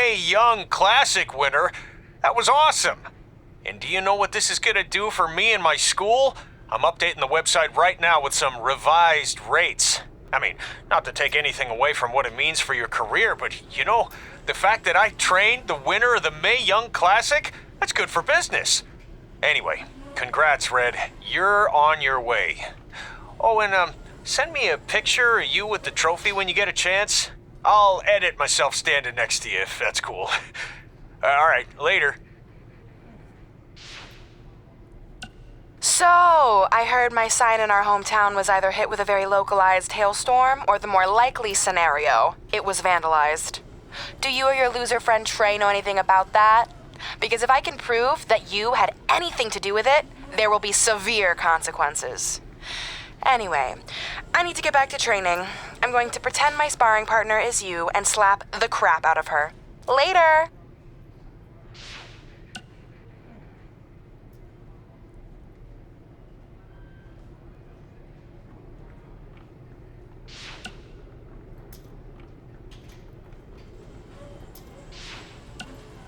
Mae Young Classic winner. That was awesome. And do you know what this is going to do for me and my school? I'm updating the website right now with some revised rates. I mean, not to take anything away from what it means for your career, but you know, the fact that I trained the winner of the Mae Young Classic, that's good for business. Anyway, congrats, Red. You're on your way. Oh, and send me a picture of you with the trophy when you get a chance. I'll edit myself standing next to you if that's cool. All right, later. So, I heard my sign in our hometown was either hit with a very localized hailstorm or the more likely scenario, it was vandalized. Do you or your loser friend Trey know anything about that? Because if I can prove that you had anything to do with it, there will be severe consequences. Anyway, I need to get back to training. I'm going to pretend my sparring partner is you and slap the crap out of her. Later!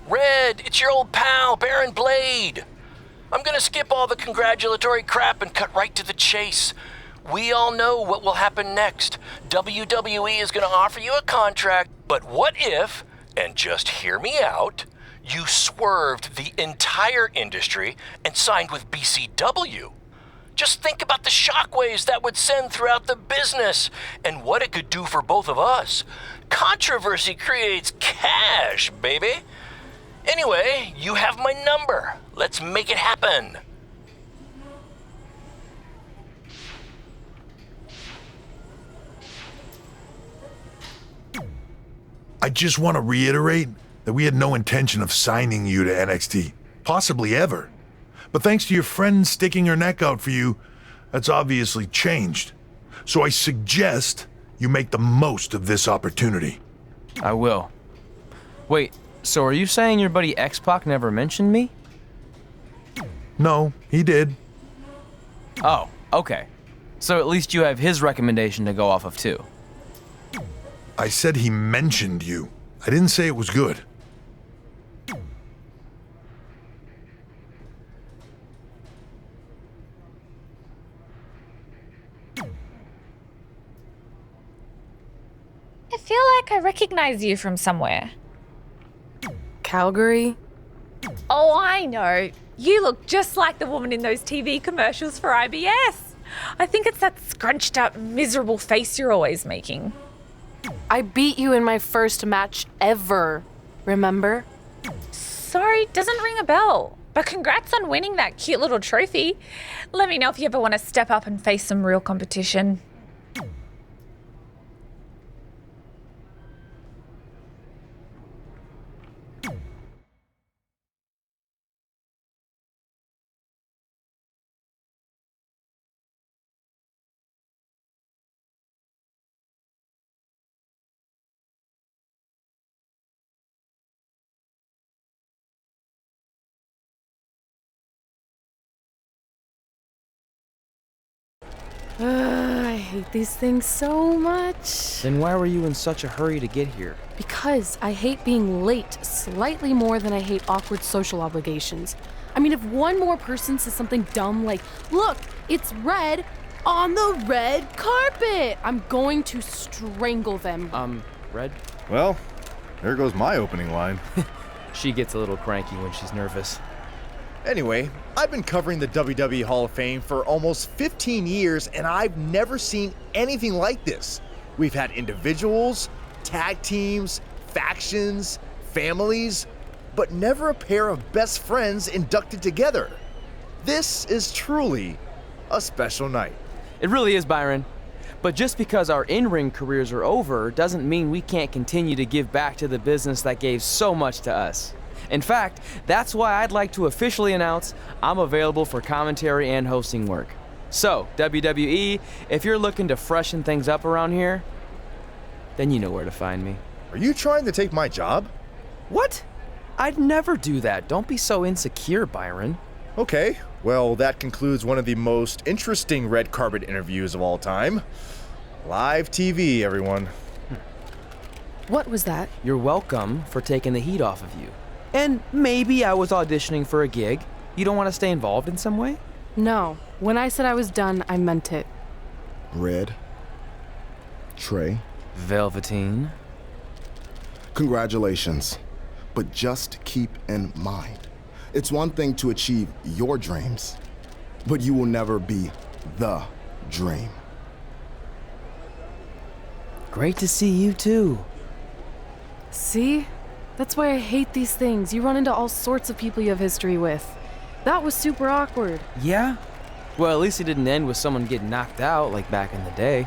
Red, it's your old pal, Baron Blade. I'm gonna skip all the congratulatory crap and cut right to the chase. We all know what will happen next. WWE is gonna offer you a contract, but what if, and just hear me out, you swerved the entire industry and signed with BCW? Just think about the shockwaves that would send throughout the business and what it could do for both of us. Controversy creates cash, baby. Anyway, you have my number. Let's make it happen. I just want to reiterate that we had no intention of signing you to NXT, possibly ever. But thanks to your friend sticking her neck out for you, that's obviously changed. So I suggest you make the most of this opportunity. I will. Wait, so are you saying your buddy X-Pac never mentioned me? No, he did. Oh, okay. So at least you have his recommendation to go off of too. I said he mentioned you. I didn't say it was good. I feel like I recognize you from somewhere. Calgary? Oh, I know. You look just like the woman in those TV commercials for IBS. I think it's that scrunched up, miserable face you're always making. I beat you in my first match ever, remember? Sorry, doesn't ring a bell. But congrats on winning that cute little trophy. Let me know if you ever want to step up and face some real competition. I hate these things so much. Then why were you in such a hurry to get here? Because I hate being late slightly more than I hate awkward social obligations. I mean, if one more person says something dumb like, "Look, it's red on the red carpet," I'm going to strangle them. Red? Well, there goes my opening line. She gets a little cranky when she's nervous. Anyway, I've been covering the WWE Hall of Fame for almost 15 years, and I've never seen anything like this. We've had individuals, tag teams, factions, families, but never a pair of best friends inducted together. This is truly a special night. It really is, Byron. But just because our in-ring careers are over doesn't mean we can't continue to give back to the business that gave so much to us. In fact, that's why I'd like to officially announce I'm available for commentary and hosting work. So, WWE, if you're looking to freshen things up around here, then you know where to find me. Are you trying to take my job? What? I'd never do that. Don't be so insecure, Byron. Okay, well, that concludes one of the most interesting red carpet interviews of all time. Live TV, everyone. What was that? You're welcome for taking the heat off of you. And maybe I was auditioning for a gig. You don't want to stay involved in some way? No. When I said I was done, I meant it. Red. Trey. Velveteen. Congratulations. But just keep in mind, it's one thing to achieve your dreams, but you will never be the dream. Great to see you too. See? That's why I hate these things. You run into all sorts of people you have history with. That was super awkward. Yeah? Well, at least it didn't end with someone getting knocked out like back in the day.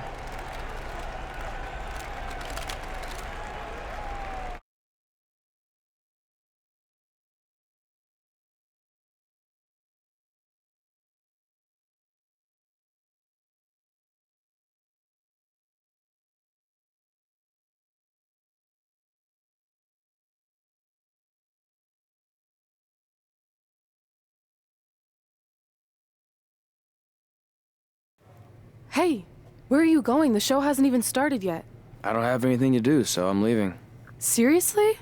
Hey, where are you going? The show hasn't even started yet. I don't have anything to do, so I'm leaving. Seriously?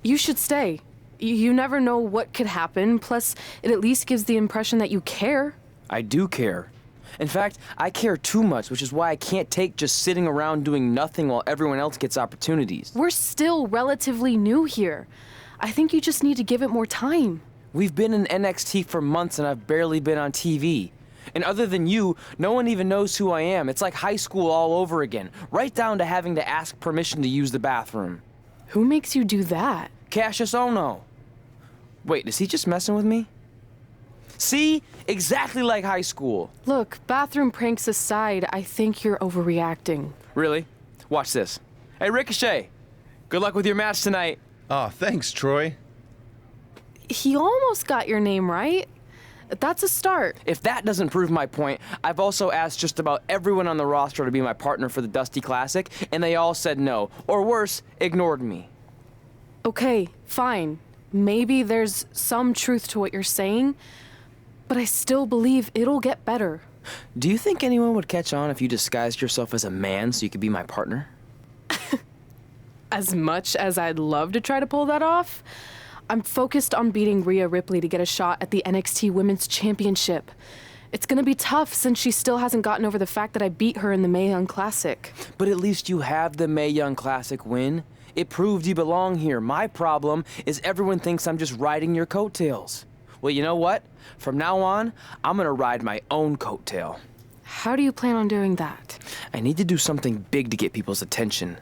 You should stay. You never know what could happen, plus it at least gives the impression that you care. I do care. In fact, I care too much, which is why I can't take just sitting around doing nothing while everyone else gets opportunities. We're still relatively new here. I think you just need to give it more time. We've been in NXT for months and I've barely been on TV. And other than you, no one even knows who I am. It's like high school all over again, right down to having to ask permission to use the bathroom. Who makes you do that? Cassius Ono. Wait, is he just messing with me? See? Exactly like high school. Look, bathroom pranks aside, I think you're overreacting. Really? Watch this. Hey, Ricochet. Good luck with your match tonight. Aw, thanks, Troy. He almost got your name right. That's a start. If that doesn't prove my point, I've also asked just about everyone on the roster to be my partner for the Dusty Classic, and they all said no. Or worse, ignored me. Okay, fine. Maybe there's some truth to what you're saying, but I still believe it'll get better. Do you think anyone would catch on if you disguised yourself as a man so you could be my partner? As much as I'd love to try to pull that off, I'm focused on beating Rhea Ripley to get a shot at the NXT Women's Championship. It's gonna be tough since she still hasn't gotten over the fact that I beat her in the Mae Young Classic. But at least you have the Mae Young Classic win. It proved you belong here. My problem is everyone thinks I'm just riding your coattails. Well, you know what? From now on, I'm gonna ride my own coattail. How do you plan on doing that? I need to do something big to get people's attention.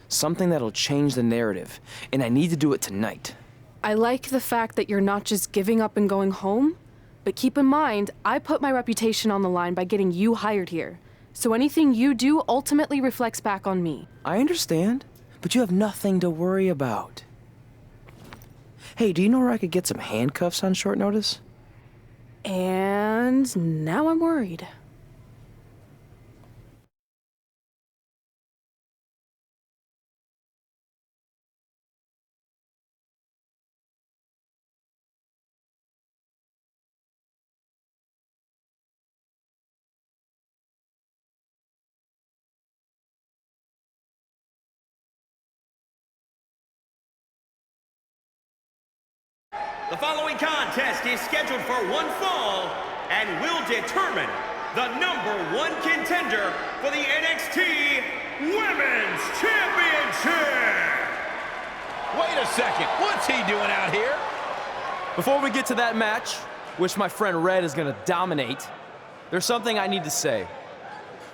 Something that'll change the narrative. And I need to do it tonight. I like the fact that you're not just giving up and going home, but keep in mind, I put my reputation on the line by getting you hired here. So anything you do ultimately reflects back on me. I understand, but you have nothing to worry about. Hey, do you know where I could get some handcuffs on short notice? And now I'm worried. The following contest is scheduled for one fall and will determine the #1 contender for the NXT Women's Championship. Wait a second, what's he doing out here? Before we get to that match, which my friend Red is gonna dominate, there's something I need to say.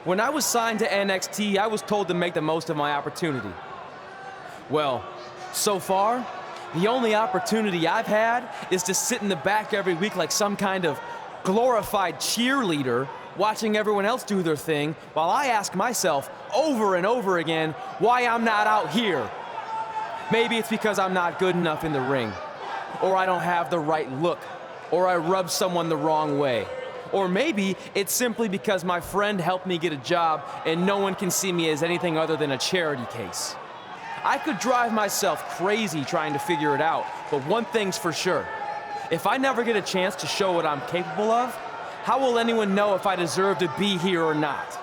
When I was signed to NXT, I was told to make the most of my opportunity. Well, so far, the only opportunity I've had is to sit in the back every week like some kind of glorified cheerleader, watching everyone else do their thing, while I ask myself over and over again why I'm not out here. Maybe it's because I'm not good enough in the ring, or I don't have the right look, or I rub someone the wrong way. Or maybe it's simply because my friend helped me get a job and no one can see me as anything other than a charity case. I could drive myself crazy trying to figure it out, but one thing's for sure. If I never get a chance to show what I'm capable of, how will anyone know if I deserve to be here or not?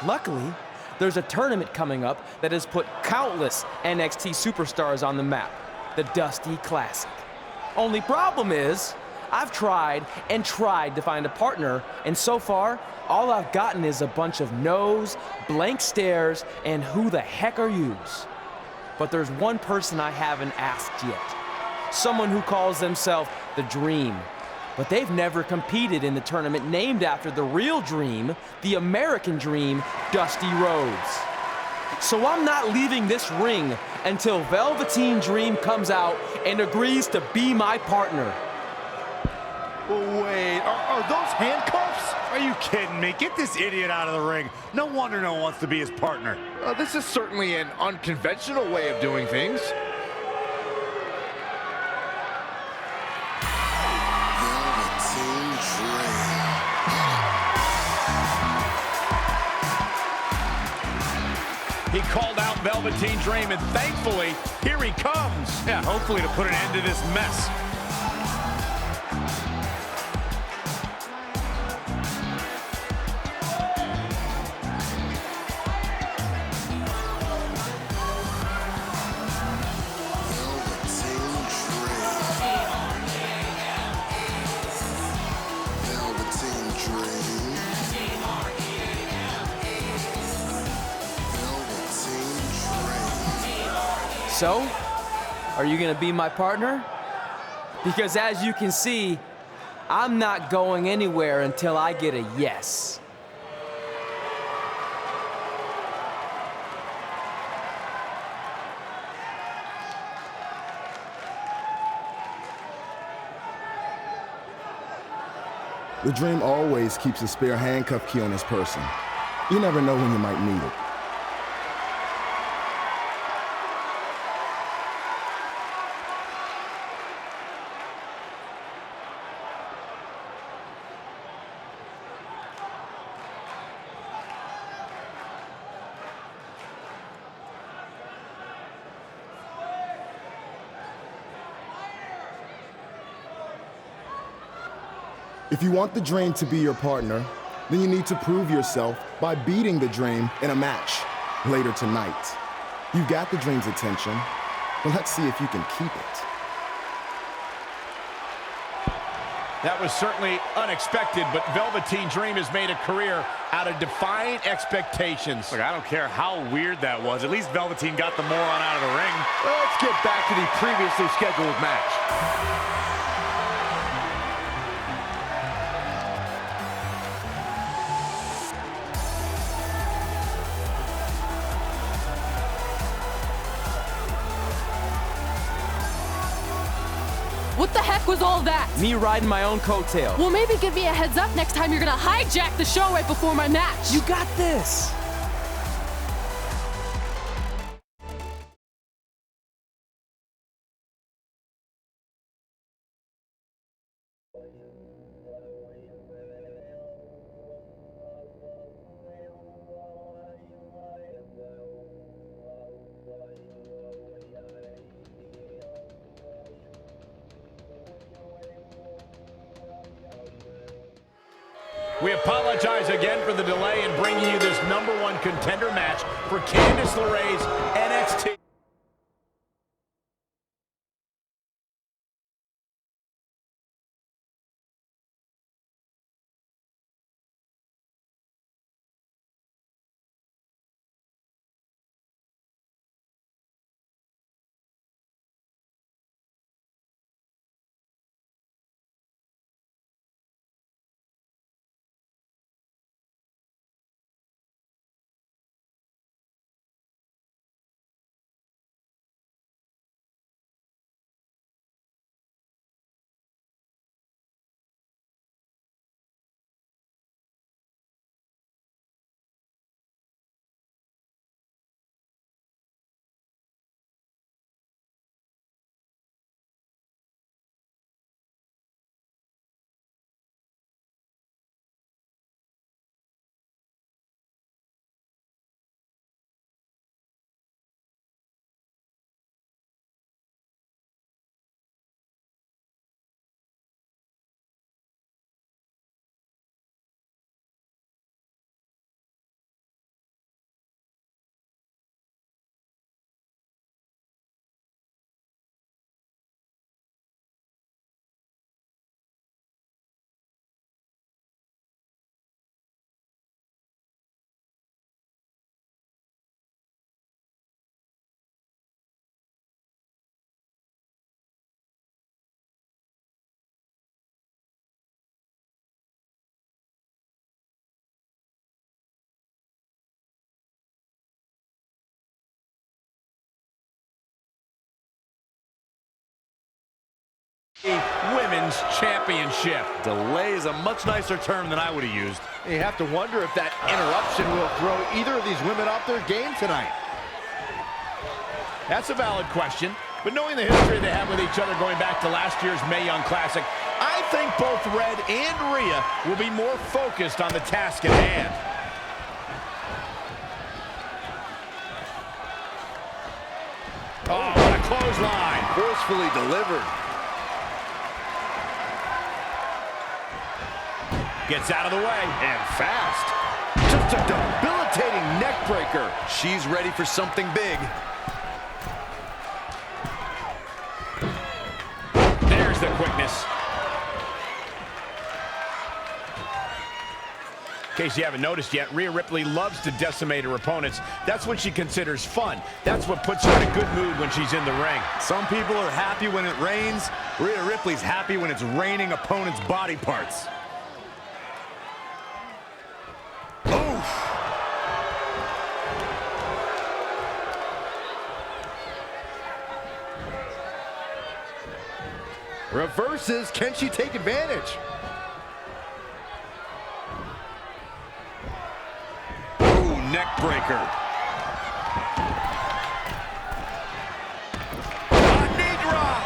Luckily, There's a tournament coming up that has put countless NXT superstars on the map, the Dusty Classic. Only problem is, I've tried and tried to find a partner, and so far, all I've gotten is a bunch of no's, blank stares, and who the heck are yous? But there's one person I haven't asked yet. Someone who calls themselves the Dream. But they've never competed in the tournament named after the real Dream, the American Dream, Dusty Rhodes. So I'm not leaving this ring until Velveteen Dream comes out and agrees to be my partner. Wait, are those handcuffs? Are you kidding me? Get this idiot out of the ring. No wonder no one wants to be his partner. This is certainly an unconventional way of doing things. He called out Velveteen Dream, and thankfully, here he comes. Yeah, hopefully to put an end to this mess. So, are you gonna be my partner? Because as you can see, I'm not going anywhere until I get a yes. The Dream always keeps a spare handcuff key on his person. You never know when you might need it. If you want the Dream to be your partner, then you need to prove yourself by beating the Dream in a match later tonight. You've got the Dream's attention, but let's see if you can keep it. That was certainly unexpected, but Velveteen Dream has made a career out of defying expectations. Look, I don't care how weird that was. At least Velveteen got the moron out of the ring. Let's get back to the previously scheduled match. What the heck was all that? Me riding my own coattail. Well, maybe give me a heads up next time you're gonna hijack the show right before my match. You got this. We apologize again for the delay in bringing you this #1 contender match for Candice LeRae's NXT. Women's Championship. Delay is a much nicer term than I would have used. You have to wonder if that interruption will throw either of these women off their game tonight. That's a valid question, but knowing the history they have with each other going back to last year's Mae Young Classic, I think both Red and Rhea will be more focused on the task at hand. Oh, what a clothesline. Forcefully delivered. Gets out of the way. And fast. Just a debilitating neck breaker. She's ready for something big. There's the quickness. In case you haven't noticed yet, Rhea Ripley loves to decimate her opponents. That's what she considers fun. That's what puts her in a good mood when she's in the ring. Some people are happy when it rains. Rhea Ripley's happy when it's raining opponents' body parts. Reverses. Can she take advantage? Ooh, neck breaker. Knee drop.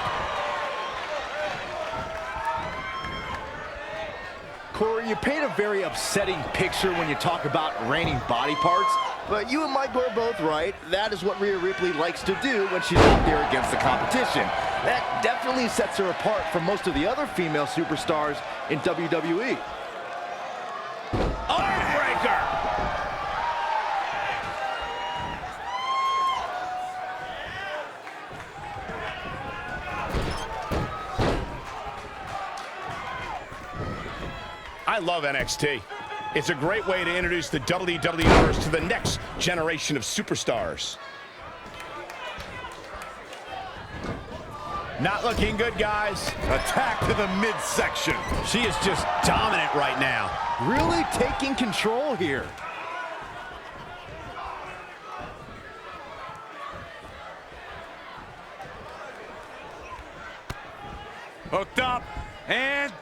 Corey, you paint a very upsetting picture when you talk about raining body parts, but you and Michael are both right. That is what Rhea Ripley likes to do when she's out there against the competition. That definitely sets her apart from most of the other female superstars in WWE. Armbreaker. I love NXT. It's a great way to introduce the WWE Universe to the next generation of superstars. Not looking good, guys. Attack to the midsection. She is just dominant right now. Really taking control here. Hooked up and...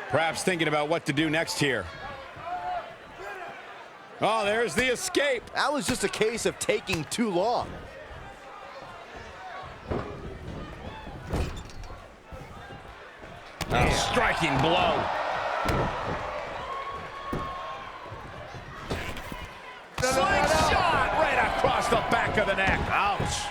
Perhaps thinking about what to do next here. Oh, there's the escape. That was just a case of taking too long. A striking blow. Slingshot right across the back of the neck. Ouch.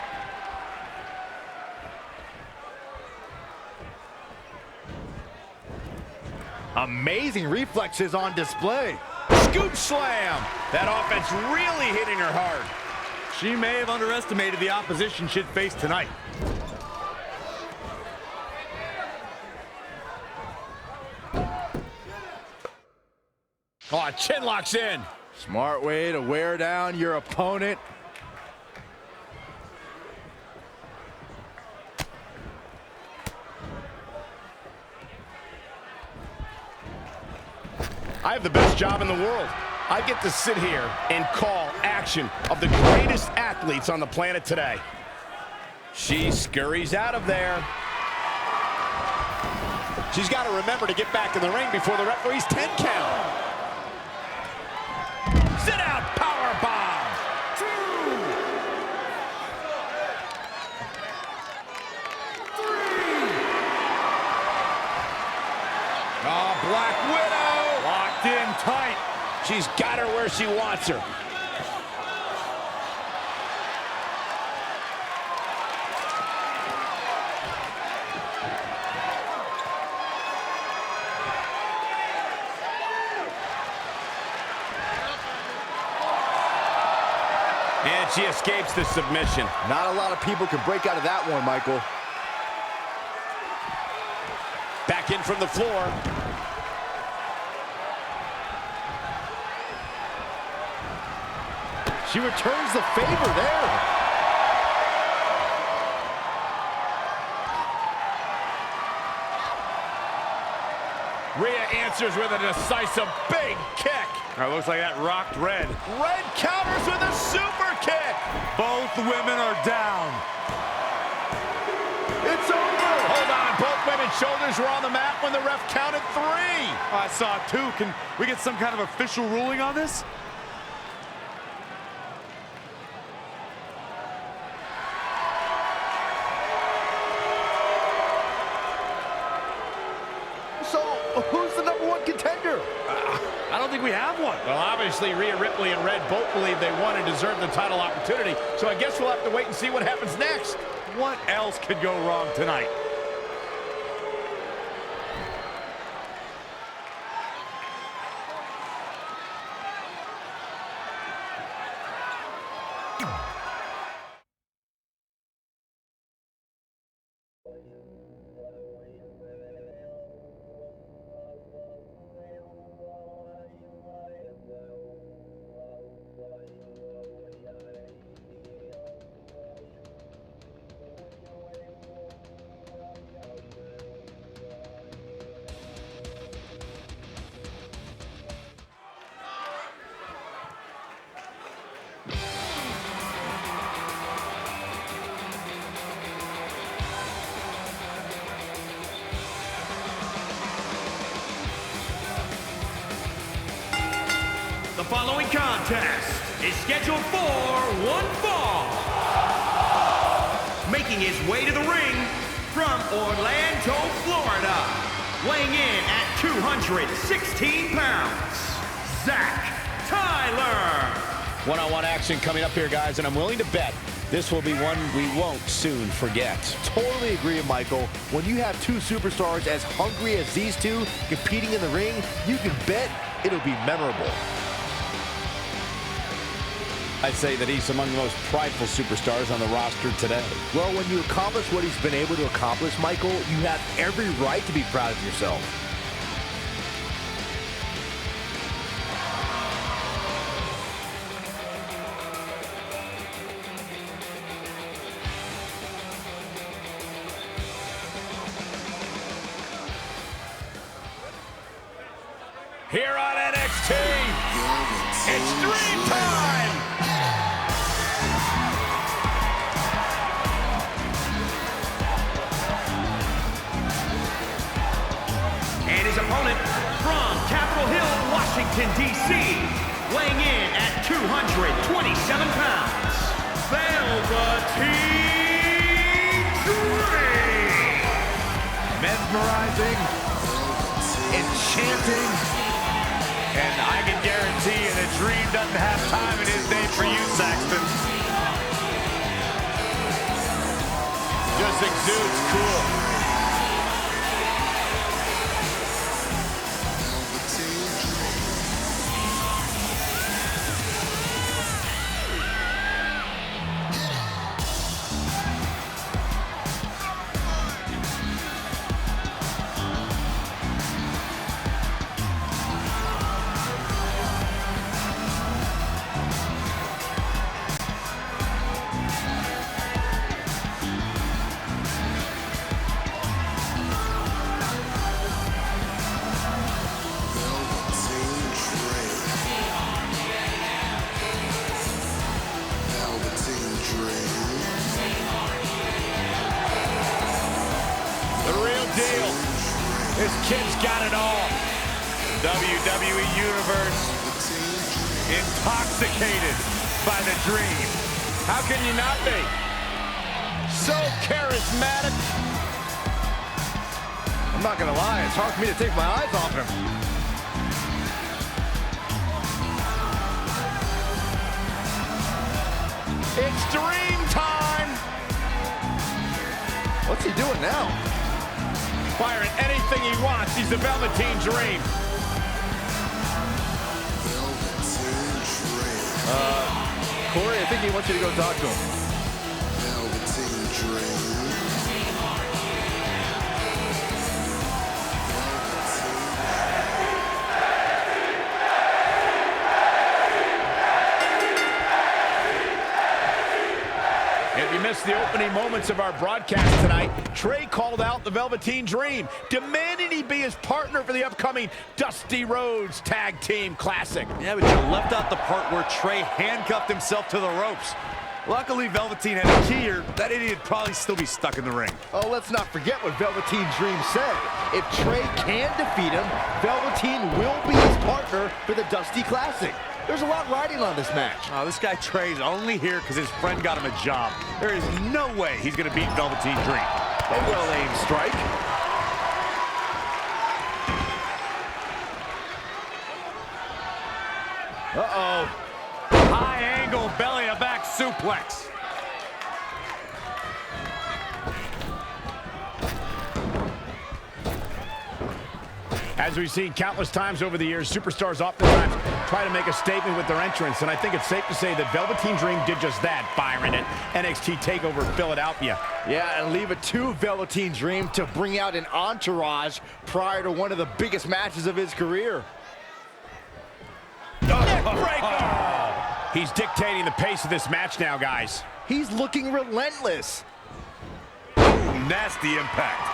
Amazing reflexes on display. Scoop slam. That offense really hitting her hard. She may have underestimated the opposition she'd face tonight. Oh, chin locks in. Smart way to wear down your opponent. I have the best job in the world. I get to sit here and call action of the greatest athletes on the planet today. She scurries out of there. She's got to remember to get back in the ring before the referee's 10 count. Sit out, power bomb. 2, 3. Oh, Black Widow. Locked in tight. She's got her where she wants her. And she escapes the submission. Not a lot of people can break out of that one, Michael. Back in from the floor. She returns the favor there. Rhea answers with a decisive big kick. Looks like that rocked Red. Red counters with a super kick. Both women are down. It's over. women's shoulders were on the mat when the ref counted 3. I saw it too. Can we get some kind of official ruling on this? So, who's the #1 contender? I don't think we have one. Well, obviously, Rhea Ripley and Red both believe they won and deserve the title opportunity, so I guess we'll have to wait and see what happens next. What else could go wrong tonight? The following contest is scheduled for one fall. Making his way to the ring from Orlando, Florida, weighing in at 216 pounds, Zach Tyler. One-on-one action coming up here, guys, and I'm willing to bet this will be one we won't soon forget. Totally agree, Michael. When you have two superstars as hungry as these two competing in the ring, you can bet it'll be memorable. I'd say that he's among the most prideful superstars on the roster today. Well, when you accomplish what he's been able to accomplish, Michael, you have every right to be proud of yourself. Here on NXT, it's Dream Time! And his opponent from Capitol Hill, Washington, D.C., weighing in at 227 pounds, Velveteen Dream. Mesmerizing, enchanting, and I can guarantee you that Dream doesn't have time in his day for you, Saxton. Just exudes cool. This kid's got it all. WWE Universe intoxicated by the Dream. How can you not be? So charismatic. I'm not gonna lie, it's hard for me to take my eyes off him. It's Dream time. What's he doing now? Firing anything he wants. He's the Velveteen Dream. Corey, I think he wants you to go talk to him. Velveteen Dream. If you missed the opening moments of our broadcast tonight, Trey called out the Velveteen Dream, demanding he be his partner for the upcoming Dusty Rhodes Tag Team Classic. Yeah, but you left out the part where Trey handcuffed himself to the ropes. Luckily, Velveteen had a key, or that idiot would probably still be stuck in the ring. Oh, let's not forget what Velveteen Dream said. If Trey can defeat him, Velveteen will be his partner for the Dusty Classic. There's a lot riding on this match. Oh, this guy Trey's only here because his friend got him a job. There is no way he's going to beat Velveteen Dream. A well-aimed strike. Uh-oh. High angle belly-to-back suplex. As we've seen countless times over the years, superstars oftentimes try to make a statement with their entrance, and I think it's safe to say that Velveteen Dream did just that, Byron, at NXT TakeOver Philadelphia. Yeah, and leave it to Velveteen Dream to bring out an entourage prior to one of the biggest matches of his career. Neckbreaker! He's dictating the pace of this match now, guys. He's looking relentless. Ooh, nasty impact.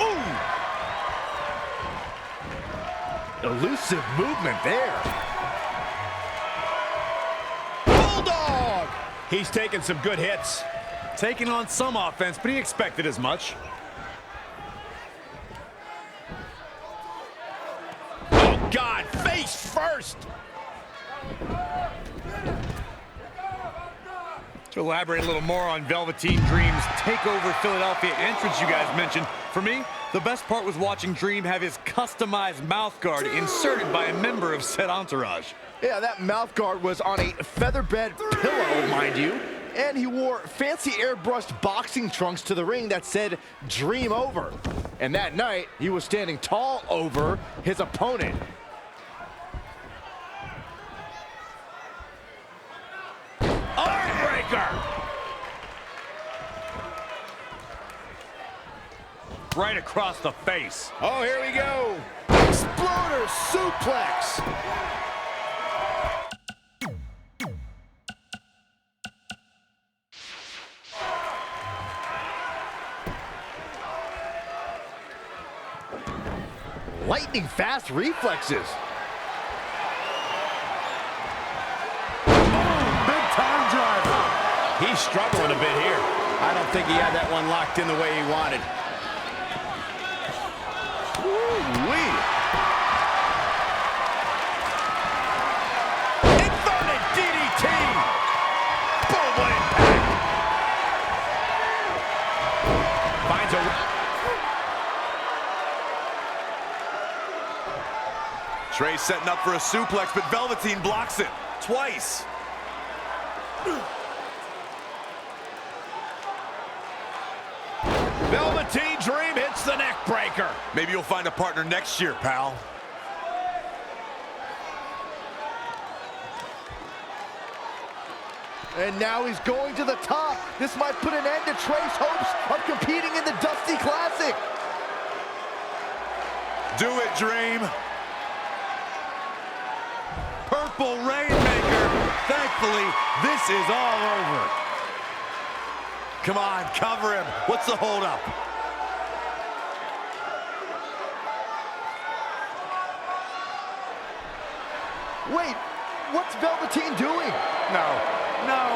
Ooh! Elusive movement there. Bulldog! He's taking some good hits. Taking on some offense, but he expected as much. Oh, God, face first! To elaborate a little more on Velveteen Dream's TakeOver Philadelphia entrance you guys mentioned, for me, the best part was watching Dream have his customized mouth guard inserted by a member of said entourage. Yeah, that mouth guard was on a featherbed pillow, mind you. And he wore fancy airbrushed boxing trunks to the ring that said Dream Over. And that night, he was standing tall over his opponent. Right across the face. Oh, here we go. Exploder suplex. Lightning fast reflexes. Big time driver. He's struggling a bit here. I don't think he had that one locked in the way he wanted. Inverted DDT. Boom, what impact. Finds a... Trey setting up for a suplex, but Velveteen blocks it twice. Velveteen Dream hits the neck breaker. Maybe you'll find a partner next year, pal. And now he's going to the top. This might put an end to Trey's hopes of competing in the Dusty Classic. Do it, Dream. Purple Rainmaker. Thankfully, this is all over. Come on, cover him. What's the holdup? Wait, what's Velveteen doing? No.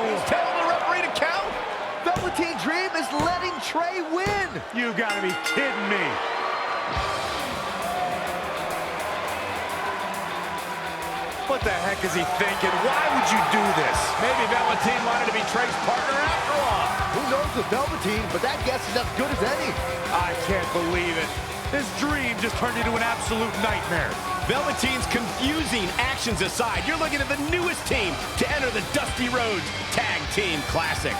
He's telling the referee to count. Velveteen Dream is letting Trey win. You gotta be kidding me. What the heck is he thinking? Why would you do this? Maybe Velveteen wanted to be Trey's partner after all. Who knows with Velveteen, but that guess is as good as any. I can't believe it. This Dream just turned into an absolute nightmare. Velveteen's confusing actions aside, you're looking at the newest team to enter the Dusty Rhodes Tag Team Classic.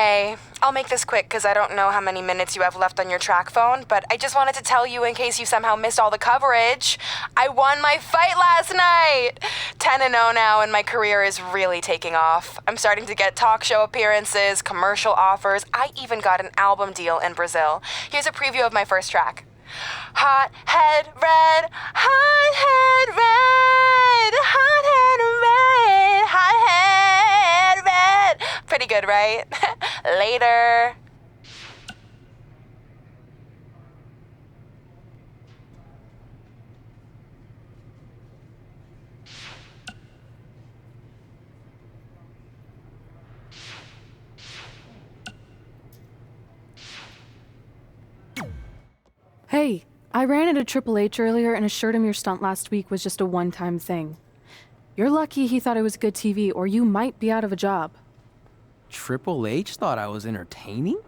Hey, I'll make this quick because I don't know how many minutes you have left on your track phone, but I just wanted to tell you in case you somehow missed all the coverage. I won my fight last night! 10-0 now, and my career is really taking off. I'm starting to get talk show appearances, commercial offers. I even got an album deal in Brazil. Here's a preview of my first track. Hot head red, hot head red, hot head red, hot head red. Pretty good, right? Later. Hey, I ran into Triple H earlier and assured him your stunt last week was just a one-time thing. You're lucky he thought it was good TV, or you might be out of a job. Triple H thought I was entertaining?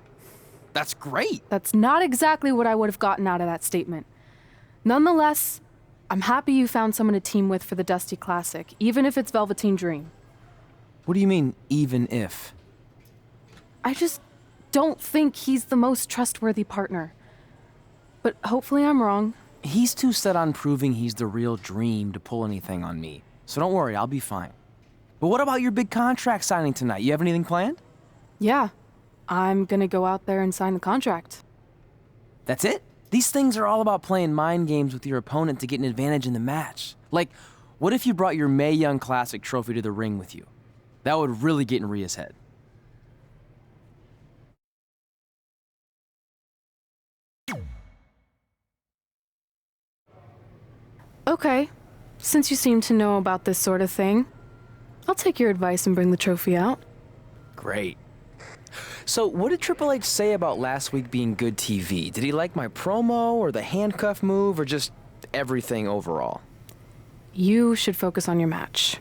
That's great. That's not exactly what I would have gotten out of that statement. Nonetheless, I'm happy you found someone to team with for the Dusty Classic, even if it's Velveteen Dream. What do you mean, even if? I just don't think he's the most trustworthy partner. But hopefully I'm wrong. He's too set on proving he's the real Dream to pull anything on me. So don't worry, I'll be fine. But what about your big contract signing tonight? You have anything planned? Yeah, I'm gonna go out there and sign the contract. That's it? These things are all about playing mind games with your opponent to get an advantage in the match. Like, what if you brought your Mae Young Classic trophy to the ring with you? That would really get in Rhea's head. Okay, since you seem to know about this sort of thing, I'll take your advice and bring the trophy out. Great. So, what did Triple H say about last week being good TV? Did he like my promo, or the handcuff move, or just everything overall? You should focus on your match.